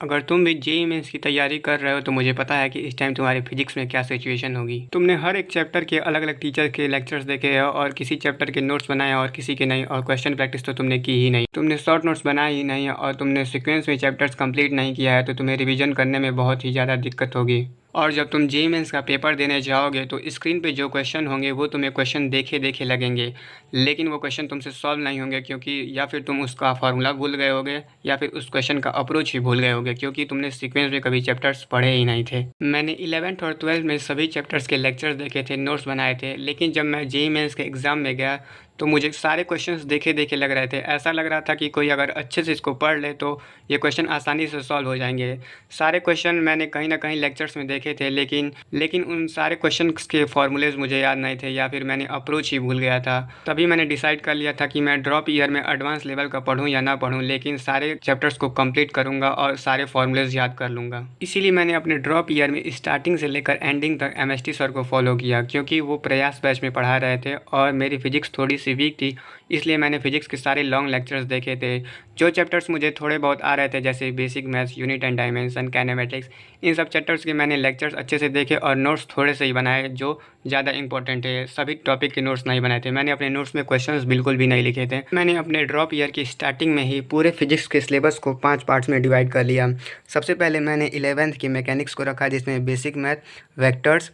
अगर तुम भी जेईई मेंस की तैयारी कर रहे हो तो मुझे पता है कि इस टाइम तुम्हारी फिजिक्स में क्या सिचुएशन होगी। तुमने हर एक चैप्टर के अलग अलग टीचर के लेक्चर्स देखे हैं और किसी चैप्टर के नोट्स बनाए और किसी के नहीं, और क्वेश्चन प्रैक्टिस तो तुमने की ही नहीं। तुमने शॉर्ट नोट्स बनाए ही नहीं और तुमने सीक्वेंस में चैप्टर्स कंप्लीट नहीं किया है, तो तुम्हें रिविजन करने में बहुत ही ज़्यादा दिक्कत होगी। और जब तुम जेईई मेंस का पेपर देने जाओगे तो स्क्रीन पे जो क्वेश्चन होंगे वो तुम्हें क्वेश्चन देखे देखे लगेंगे, लेकिन वो क्वेश्चन तुमसे सॉल्व नहीं होंगे, क्योंकि या फिर तुम उसका फार्मूला भूल गए होगे या फिर उस क्वेश्चन का अप्रोच ही भूल गए होगे, क्योंकि तुमने सीक्वेंस में कभी चैप्टर्स पढ़े ही नहीं थे। मैंने 11th और 12th में सभी चैप्टर्स के लेक्चर्स देखे थे, नोट्स बनाए थे, लेकिन जब मैं जेईई मेंस के एग्ज़ाम में गया तो मुझे सारे क्वेश्चंस देखे देखे लग रहे थे। ऐसा लग रहा था कि कोई अगर अच्छे से इसको पढ़ ले तो ये क्वेश्चन आसानी से सॉल्व हो जाएंगे। सारे क्वेश्चन मैंने कहीं ना कहीं लेक्चर्स में देखे थे, लेकिन उन सारे क्वेश्चंस के फॉर्मूलेज मुझे याद नहीं थे या फिर मैंने अप्रोच ही भूल गया था। तभी मैंने डिसाइड कर लिया था कि मैं ड्रॉप ईयर में एडवांस लेवल का पढूं या ना पढूं, लेकिन सारे चैप्टर्स को कंप्लीट करूंगा और सारे फॉर्मूलेज याद कर लूँगा। इसीलिए मैंने अपने ड्रॉप ईयर में स्टार्टिंग से लेकर एंडिंग तक एमएसटी सर को फॉलो किया, क्योंकि वो प्रयास बैच में पढ़ा रहे थे और मेरी फिजिक्स थोड़ी सी वीक थी, इसलिए मैंने फिजिक्स के सारे लॉन्ग लेक्चर्स देखे थे। जो चैप्टर्स मुझे थोड़े बहुत आ रहे थे, जैसे basic maths, unit and dimension, kinematics, इन सब चैप्टर्स के मैंने लेक्चर्स अच्छे से देखे और नोट्स थोड़े से ही बनाए जो ज़्यादा इंपॉर्टेंट है। सभी टॉपिक के नोट्स नहीं बनाए थे। मैंने अपने नोट्स में क्वेश्चंस बिल्कुल भी नहीं लिखे थे। मैंने अपने ड्रॉप ईयर की स्टार्टिंग में ही पूरे फिजिक्स के सिलेबस को 5 पार्ट्स में डिवाइड कर लिया। सबसे पहले मैंने 11th की मैकेनिक्स को रखा, जिसमें basic math, vectors,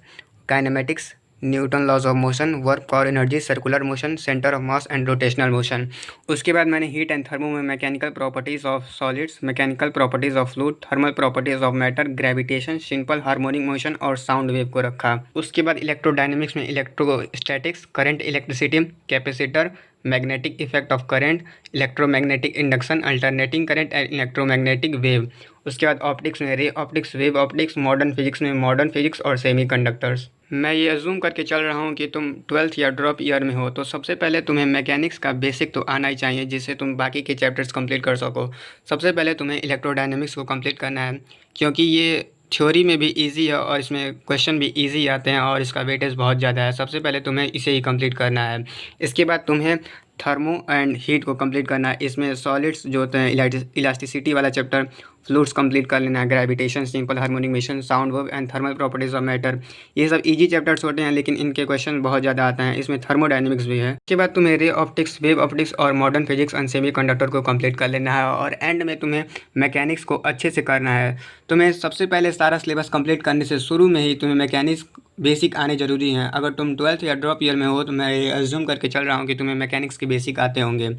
kinematics, Newton laws of motion, work और energy, circular motion, centre of mass and rotational motion. उसके बाद मैंने हीट एंड थर्मो में mechanical properties of solids, mechanical properties of fluid, thermal properties of matter, gravitation, simple harmonic motion और sound wave को रखा। उसके बाद इलेक्ट्रोडायनेमिक्स में electrostatics, current, electricity, capacitor, magnetic effect of current, electromagnetic induction, alternating current and electromagnetic wave. उसके बाद optics में ray optics, wave optics, modern physics में मॉडर्न फिजिक्स और सेमीकंडक्टर्स। मैं ये अज्यूम करके चल रहा हूँ कि तुम 12th या ड्रॉप ईयर में हो, तो सबसे पहले तुम्हें मैकेनिक्स का बेसिक तो आना ही चाहिए, जिससे तुम बाकी के चैप्टर्स कंप्लीट कर सको। सबसे पहले तुम्हें इलेक्ट्रोडायनेमिक्स को कंप्लीट करना है, क्योंकि ये थ्योरी में भी इजी है और इसमें क्वेश्चन भी इजी आते हैं और इसका वेटेज बहुत ज़्यादा है। सबसे पहले तुम्हें इसे ही कंप्लीट करना है। इसके बाद तुम्हें थर्मो एंड हीट को कंप्लीट करना है। इसमें सॉलिड्स जो होते हैं, इलास्टिसिटी वाला चैप्टर, फ्लूइड्स कंप्लीट कर लेना है, gravitation, simple harmonic motion, sound wave and thermal properties of matter. ये सब इजी चैप्टर्स होते हैं, लेकिन इनके क्वेश्चन बहुत ज़्यादा आते हैं। इसमें थर्मोडायनेमिक्स भी है। इसके बाद तुम्हें रे ऑप्टिक्स, वेव ऑप्टिक्स और मॉडर्न फिजिक्स एंड सेमीकंडक्टर को कंप्लीट कर लेना है और एंड में तुम्हें मैकेनिक्स को अच्छे से करना है। तुम्हें सबसे पहले सारा सिलेबस कंप्लीट करने से शुरू में ही तुम्हें मैकेनिक्स बेसिक आने ज़रूरी हैं। अगर तुम 12th या ड्रॉप ईयर में हो तो मैं एज्यूम करके चल रहा हूँ कि तुम्हें मैकेनिक्स के बेसिक आते होंगे।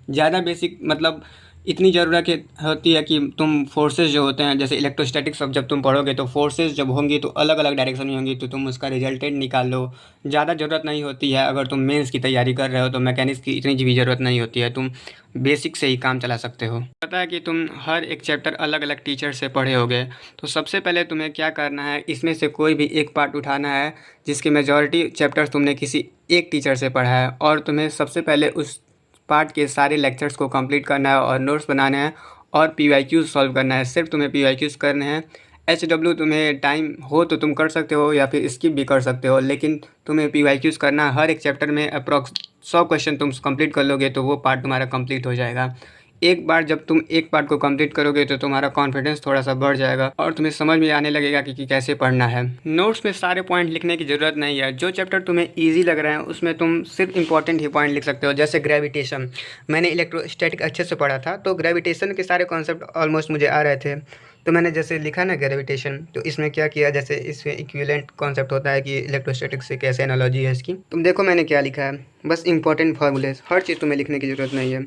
ज़्यादा बेसिक मतलब इतनी ज़रूरत होती है कि तुम फोर्सेस जो होते हैं, जैसे इलेक्ट्रोस्टैटिक्स, अब जब तुम पढ़ोगे तो फोर्सेस जब होंगी तो अलग अलग डायरेक्शन में होंगी, तो तुम उसका रिजल्टेंट निकाल लो। ज़्यादा ज़रूरत नहीं होती है। अगर तुम मेंस की तैयारी कर रहे हो तो मैकेनिक्स की इतनी भी ज़रूरत नहीं होती है, तुम बेसिक से ही काम चला सकते हो। पता है कि तुम हर एक चैप्टर अलग अलग टीचर से पढ़े होगे, तो सबसे पहले तुम्हें क्या करना है, इसमें से कोई भी एक पार्ट उठाना है जिसके मेजॉरिटी चैप्टर्स तुमने किसी एक टीचर से पढ़ा है, और तुम्हें सबसे पहले उस पार्ट के सारे लेक्चर्स को कंप्लीट करना है और नोट्स बनाने हैं और पीवाईक्यूज सॉल्व करना है। सिर्फ तुम्हें पीवाईक्यूज करने हैं। एचडब्ल्यू तुम्हें टाइम हो तो तुम कर सकते हो या फिर स्किप भी कर सकते हो, लेकिन तुम्हें पीवाईक्यूज करना है। हर एक चैप्टर में अप्रॉक्स 100 क्वेश्चन तुम कंप्लीट कर लोगे तो वो पार्ट तुम्हारा कंप्लीट हो जाएगा। एक बार जब तुम एक पार्ट को कंप्लीट करोगे तो तुम्हारा कॉन्फिडेंस थोड़ा सा बढ़ जाएगा और तुम्हें समझ में आने लगेगा कि कैसे पढ़ना है। नोट्स में सारे पॉइंट लिखने की ज़रूरत नहीं है। जो चैप्टर तुम्हें इजी लग रहे हैं उसमें तुम सिर्फ इंपॉर्टेंट ही पॉइंट लिख सकते हो। जैसे ग्रेविटेशन, मैंने इलेक्ट्रोस्टैटिक अच्छे से पढ़ा था, तो ग्रेविटेशन के सारे कॉन्सेप्ट ऑलमोस्ट मुझे आ रहे थे। तो मैंने जैसे लिखा ना ग्रेविटेशन, तो इसमें क्या किया, जैसे इसमें इक्विवेलेंट कॉन्सेप्ट होता है कि इलेक्ट्रोस्टैटिक से कैसे एनालॉजी है इसकी। तुम देखो मैंने क्या लिखा है, बस इंपॉर्टेंट फार्मूलेज, हर चीज़ तुम्हें लिखने की ज़रूरत नहीं है।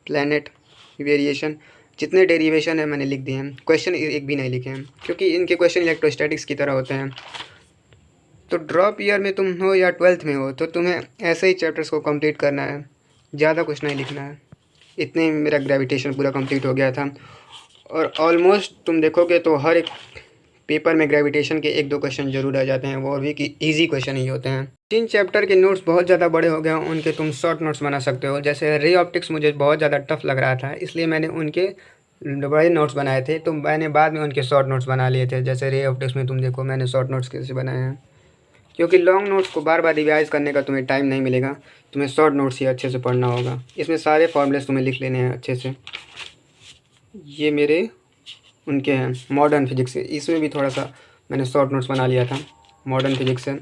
प्लैनेट, वेरिएशन, जितने डेरिवेशन है मैंने लिख दिए हैं। क्वेश्चन एक भी नहीं लिखे हैं, क्योंकि इनके क्वेश्चन इलेक्ट्रोस्टैटिक्स की तरह होते हैं। तो ड्रॉप ईयर में तुम हो या 12th में हो तो तुम्हें ऐसे ही चैप्टर्स को कंप्लीट करना है, ज़्यादा कुछ नहीं लिखना है। इतने ही मेरा ग्रेविटेशन पूरा कंप्लीट हो गया था। और ऑलमोस्ट तुम देखोगे तो हर एक पेपर में ग्रेविटेशन के 1-2 क्वेश्चन जरूर आ जाते हैं, वो भी कि ईजी क्वेश्चन ही होते हैं। जिन चैप्टर के नोट्स बहुत ज़्यादा बड़े हो गए हैं उनके तुम शॉर्ट नोट्स बना सकते हो। जैसे रे ऑप्टिक्स मुझे बहुत ज़्यादा टफ लग रहा था, इसलिए मैंने उनके बड़े नोट्स बनाए थे, तो मैंने बाद में उनके शॉर्ट नोट्स बना लिए थे। जैसे रे ऑप्टिक्स में तुम देखो मैंने शॉर्ट नोट्स कैसे बनाए हैं, क्योंकि लॉन्ग नोट्स को बार बार रिवाइज करने का तुम्हें टाइम नहीं मिलेगा, तुम्हें शॉर्ट नोट्स ही अच्छे से पढ़ना होगा। इसमें सारे फॉर्मूलेस तुम्हें लिख लेने हैं अच्छे से। ये मेरे उनके हैं मॉडर्न फिजिक्स से, इसमें भी थोड़ा सा मैंने शॉर्ट नोट्स बना लिया था मॉडर्न फिजिक्स से।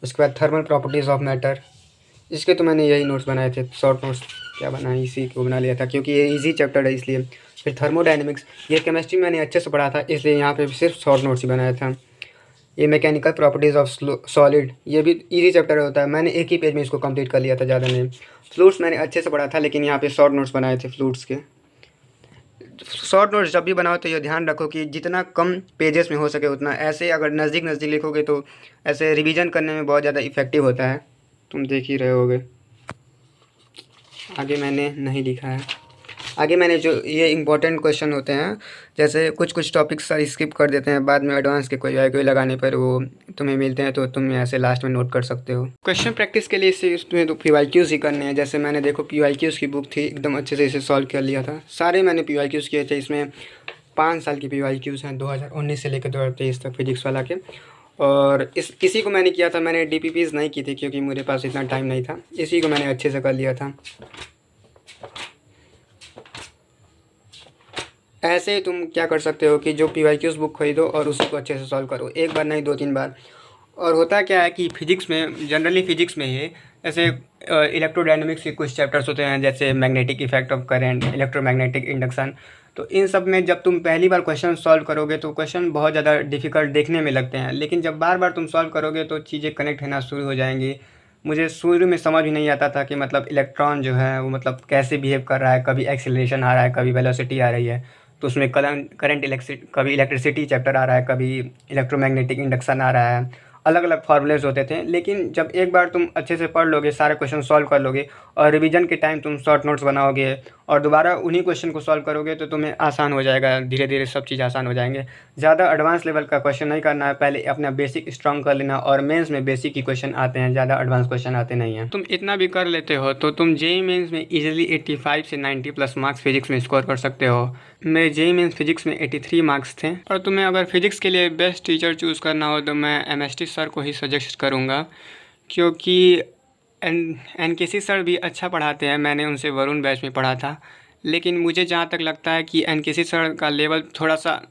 उसके बाद थर्मल प्रॉपर्टीज़ ऑफ मैटर, इसके तो मैंने यही नोट्स बनाए थे, शॉर्ट नोट्स क्या बनाए, इसी को बना लिया था क्योंकि ये इजी चैप्टर है इसलिए। फिर थर्मोडायनेमिक्स, ये केमिस्ट्री मैंने अच्छे से पढ़ा था इसलिए यहाँ पे सिर्फ शॉर्ट नोट्स ही बनाया था। ये मैकेनिकल प्रॉपर्टीज़ ऑफ सॉलिड, ये भी इजी चैप्टर होता है, मैंने एक ही पेज में इसको कंप्लीट कर लिया था, ज़्यादा नहीं। फ्लूइड्स मैंने अच्छे से पढ़ा था लेकिन यहाँ पे शॉर्ट नोट्स बनाए थे फ्लूइड्स के। शॉर्ट नोट्स जब भी बनाओ तो ये ध्यान रखो कि जितना कम पेजेस में हो सके उतना, ऐसे अगर नज़दीक नज़दीक लिखोगे तो ऐसे रिवीजन करने में बहुत ज़्यादा इफेक्टिव होता है, तुम देख ही रहे होगे। आगे मैंने नहीं लिखा है, आगे मैंने जो ये इंपॉर्टेंट क्वेश्चन होते हैं, जैसे कुछ कुछ टॉपिक्स सारे स्किप कर देते हैं, बाद में एडवांस के कोई लगाने पर वो तुम्हें मिलते हैं तो तुम ऐसे लास्ट में नोट कर सकते हो। क्वेश्चन प्रैक्टिस के लिए इससे तुम्हें तो PYQs ही करने हैं। जैसे मैंने देखो PYQs की बुक थी, एकदम अच्छे से इसे सॉल्व कर लिया था, सारे मैंने PYQs किए थे। इसमें 5 साल की PYQs हैं, 2019 से लेकर 2023 तक फिजिक्स वाला के। और इसी को मैंने किया था, मैंने DPPs नहीं की थी क्योंकि मेरे पास इतना टाइम नहीं था, इसी को मैंने अच्छे से कर लिया था। ऐसे ही तुम क्या कर सकते हो कि जो PYQs बुक खरीदो और उसी को अच्छे से सॉल्व करो, एक बार नहीं 2-3 बार। और होता क्या है कि फिजिक्स में, जनरली फिजिक्स में ही ऐसे इलेक्ट्रोडायनेमिक्स के कुछ चैप्टर्स होते हैं, जैसे magnetic effect of current, electromagnetic induction. तो इन सब में जब तुम पहली बार क्वेश्चन सॉल्व करोगे तो क्वेश्चन बहुत ज़्यादा डिफ़िकल्ट देखने में लगते हैं, लेकिन जब बार बार तुम सॉल्व करोगे तो चीज़ें कनेक्ट होना शुरू हो जाएंगी। मुझे शुरू में समझ भी नहीं आता था कि मतलब इलेक्ट्रॉन जो है वो मतलब कैसे बिहेव कर रहा है, कभी एक्सीलरेशन आ रहा है, कभी वेलोसिटी आ रही है, तो उसमें करंट कभी इलेक्ट्रिसिटी चैप्टर आ रहा है, कभी इलेक्ट्रोमैग्नेटिक इंडक्शन आ रहा है, अलग अलग फार्मूलेज होते थे। लेकिन जब एक बार तुम अच्छे से पढ़ लोगे, सारे क्वेश्चन सॉल्व कर लोगे और रिवीजन के टाइम तुम शॉर्ट नोट्स बनाओगे और दोबारा उन्हीं क्वेश्चन को सॉल्व करोगे तो तुम्हें आसान हो जाएगा, धीरे धीरे सब चीज़ आसान हो जाएंगे। ज़्यादा एडवांस लेवल का क्वेश्चन नहीं करना है, पहले अपना बेसिक स्ट्रॉन्ग कर लेना, और मेंस में बेसिक ही क्वेश्चन आते हैं, ज़्यादा एडवांस क्वेश्चन आते नहीं हैं। तुम इतना भी कर लेते हो तो तुम JEE मेंस में इजीली 85 से 90+ मार्क्स फिजिक्स में स्कोर कर सकते हो। मेरे JEE मेंस फिजिक्स में 83 मार्क्स थे। और तुम्हें अगर फिजिक्स के लिए बेस्ट टीचर चूज़ करना हो तो मैं MST सर को ही सजेस्ट करूँगा, क्योंकि NKC सर भी अच्छा पढ़ाते हैं, मैंने उनसे वरुण बैच में पढ़ा था। लेकिन मुझे जहाँ तक लगता है कि NKC सर का लेवल थोड़ा सा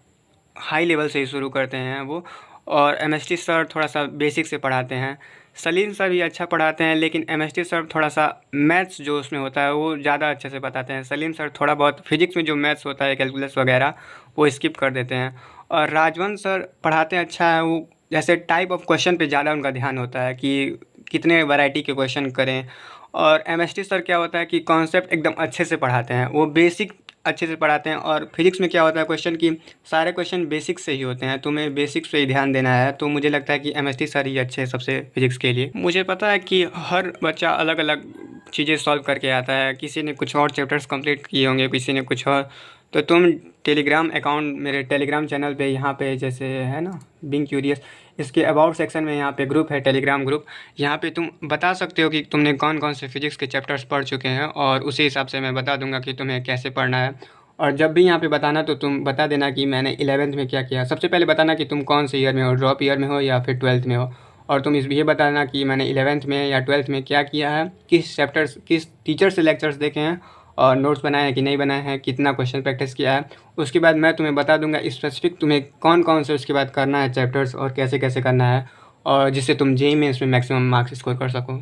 हाई लेवल से ही शुरू करते हैं वो, और MST सर थोड़ा सा बेसिक से पढ़ाते हैं। सलीम सर भी अच्छा पढ़ाते हैं, लेकिन MST सर थोड़ा सा मैथ्स जो उसमें होता है वो ज़्यादा अच्छे से बताते हैं। सलीम सर थोड़ा बहुत फिजिक्स में जो मैथ्स होता है, कैलकुलस वगैरह, वो स्किप कर देते हैं। और राजवंश सर पढ़ाते हैं अच्छा है, वो जैसे टाइप ऑफ क्वेश्चन पे ज़्यादा उनका ध्यान होता है कि कितने वैरायटी के क्वेश्चन करें। और MST सर क्या होता है कि कॉन्सेप्ट एकदम अच्छे से पढ़ाते हैं, वो बेसिक अच्छे से पढ़ाते हैं। और फिजिक्स में क्या होता है क्वेश्चन की, सारे क्वेश्चन बेसिक से ही होते हैं, तुम्हें बेसिक्स पे ही ध्यान देना है। तो मुझे लगता है कि MST सर ही अच्छे हैं सबसे फिजिक्स के लिए। मुझे पता है कि हर बच्चा अलग अलग चीज़ें सॉल्व करके आता है, किसी ने कुछ और चैप्टर्स कंप्लीट किए होंगे, किसी ने कुछ और। तो तुम टेलीग्राम अकाउंट, मेरे टेलीग्राम चैनल पे यहाँ पे जैसे है ना बीइंग क्यूरियस, इसके अबाउट सेक्शन में यहाँ पे ग्रुप है, टेलीग्राम ग्रुप, यहाँ पे तुम बता सकते हो कि तुमने कौन कौन से फिजिक्स के चैप्टर्स पढ़ चुके हैं, और उसी हिसाब से मैं बता दूंगा कि तुम्हें कैसे पढ़ना है। और जब भी यहाँ पे बताना तो तुम बता देना कि मैंने 11th में क्या किया। सबसे पहले बताना कि तुम कौन से ईयर में हो, ड्रॉप ईयर में हो या फिर 12th में हो। और तुम ये बताना कि मैंने 11th में या 12th में क्या किया है, किस चैप्टर्स, किस टीचर से लेक्चर्स देखे हैं, और नोट्स बनाए हैं कि नहीं बनाए हैं, कितना क्वेश्चन प्रैक्टिस किया है। उसके बाद मैं तुम्हें बता दूंगा स्पेसिफिक तुम्हें कौन कौन से उसके बाद करना है चैप्टर्स, और कैसे कैसे करना है, और जिससे तुम JEE में इसमें मैक्सिमम मार्क्स स्कोर कर सको।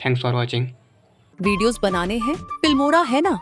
Thanks for watching. वीडियोस बनाने हैं, फिल्मोरा है ना।